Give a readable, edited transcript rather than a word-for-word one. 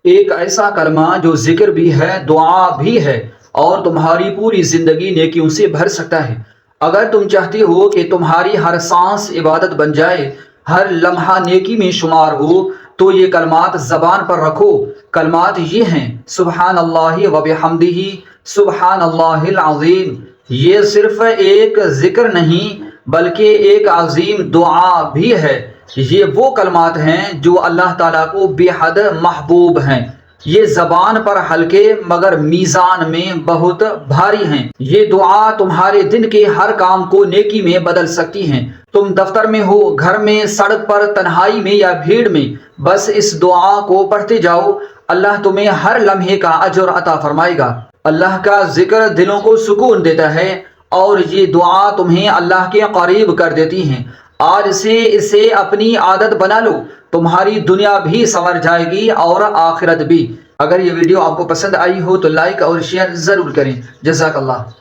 ایک ایسا کلمہ جو ذکر بھی ہے، دعا بھی ہے، اور تمہاری پوری زندگی نیکیوں سے بھر سکتا ہے۔ اگر تم چاہتے ہو کہ تمہاری ہر سانس عبادت بن جائے، ہر لمحہ نیکی میں شمار ہو، تو یہ کلمات زبان پر رکھو۔ کلمات یہ ہیں: سبحان اللہ و بحمدہ، سبحان اللہ العظیم۔ یہ صرف ایک ذکر نہیں بلکہ ایک عظیم دعا بھی ہے۔ یہ وہ کلمات ہیں جو اللہ تعالیٰ کو بے حد محبوب ہیں۔ یہ زبان پر ہلکے مگر میزان میں بہت بھاری ہیں۔ یہ دعا تمہارے دن کے ہر کام کو نیکی میں بدل سکتی ہیں۔ تم دفتر میں ہو، گھر میں، سڑک پر، تنہائی میں یا بھیڑ میں، بس اس دعا کو پڑھتے جاؤ۔ اللہ تمہیں ہر لمحے کا اجر عطا فرمائے گا۔ اللہ کا ذکر دلوں کو سکون دیتا ہے، اور یہ دعا تمہیں اللہ کے قریب کر دیتی ہیں۔ آج سے اسے اپنی عادت بنا لو، تمہاری دنیا بھی سنور جائے گی اور آخرت بھی۔ اگر یہ ویڈیو آپ کو پسند آئی ہو تو لائک اور شیئر ضرور کریں۔ جزاک اللہ۔